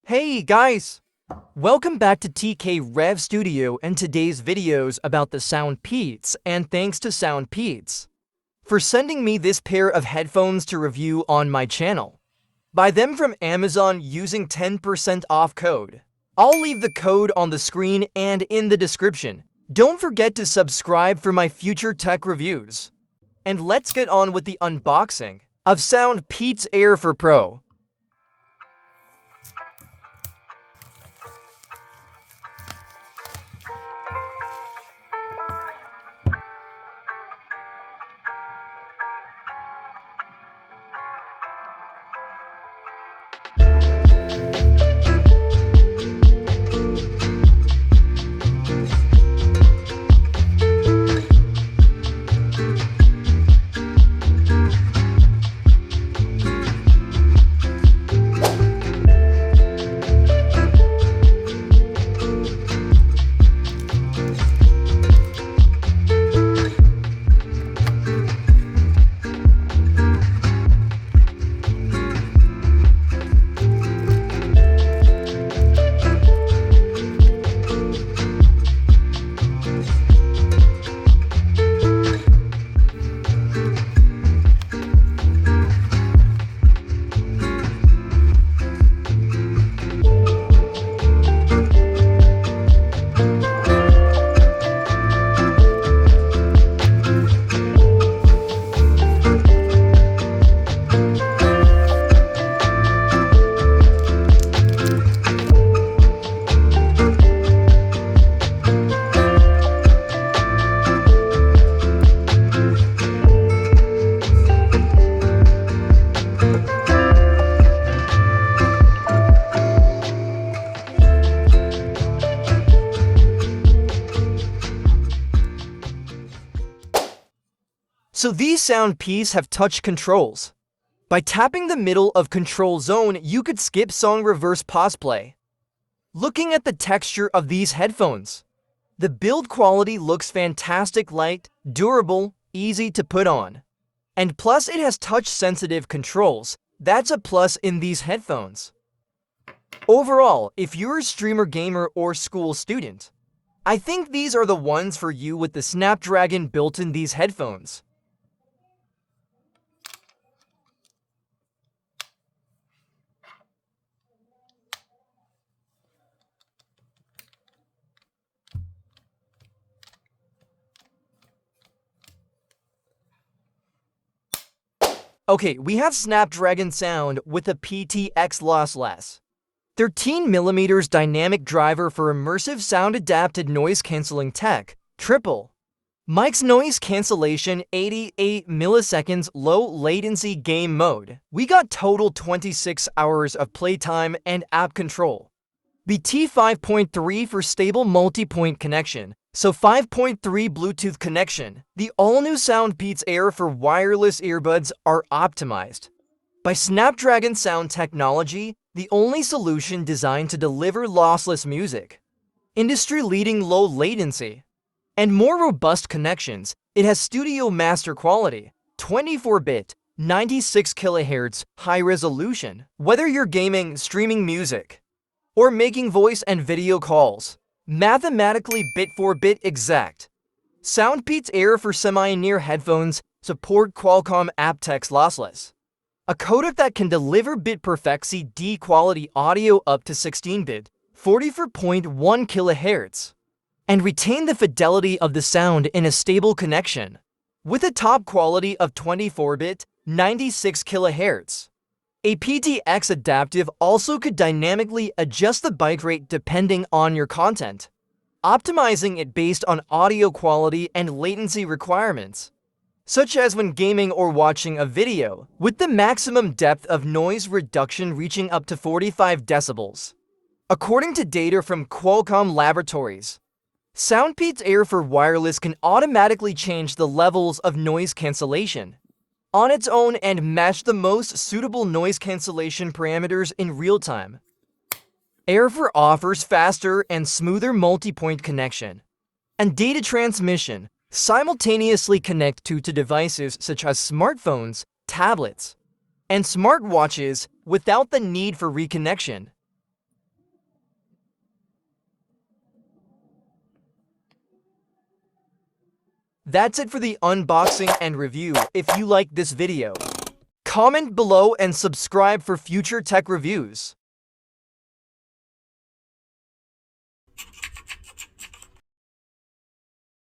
Hey guys! Welcome back to TK Rev Studio, and today's video's about the SoundPEATS, and thanks to SoundPEATS for sending me this pair of headphones to review on my channel. Buy them from Amazon using 10% off code. I'll leave the code on the screen and in the description. Don't forget to subscribe for my future tech reviews. And let's get on with the unboxing of SoundPEATS Air for Pro. So these SoundPEATS have touch controls. By tapping the middle of control zone, you could skip song reverse pause play. Looking at the texture of these headphones, the build quality looks fantastic, light, durable, easy to put on. And plus it has touch-sensitive controls. That's a plus in these headphones. Overall, if you're a streamer, gamer, or school student, I think these are the ones for you with the Snapdragon built in these headphones. Okay, we have Snapdragon sound with a PTX lossless 13mm dynamic driver for immersive sound-adapted noise-canceling tech, triple mic's noise cancellation, 88 milliseconds low latency game mode. We got total 26 hours of playtime and app control. BT 5.3 for stable multi-point connection, so 5.3 Bluetooth connection. The all-new SoundPEATS Air for wireless earbuds are optimized by Snapdragon sound technology, the only solution designed to deliver lossless music, industry-leading low latency, and more robust connections. It has studio master quality, 24-bit, 96 kHz high resolution. Whether you're gaming, streaming music, or making voice and video calls, mathematically bit-for-bit exact. SoundPEATS Air for semi-near headphones support Qualcomm aptX lossless, a codec that can deliver bit-perfect CD quality audio up to 16-bit, 44.1 kHz, and retain the fidelity of the sound in a stable connection, with a top quality of 24-bit, 96 kHz. A PTX adaptive also could dynamically adjust the bitrate depending on your content, optimizing it based on audio quality and latency requirements, such as when gaming or watching a video, with the maximum depth of noise reduction reaching up to 45 decibels. According to data from Qualcomm Laboratories, SoundPEATS Air for wireless can automatically change the levels of noise cancellation on its own and match the most suitable noise cancellation parameters in real time. Air for offers faster and smoother multi-point connection and data transmission. Simultaneously connect to devices such as smartphones, tablets, and smartwatches without the need for reconnection. That's it for the unboxing and review. If you liked this video, comment below and subscribe for future tech reviews.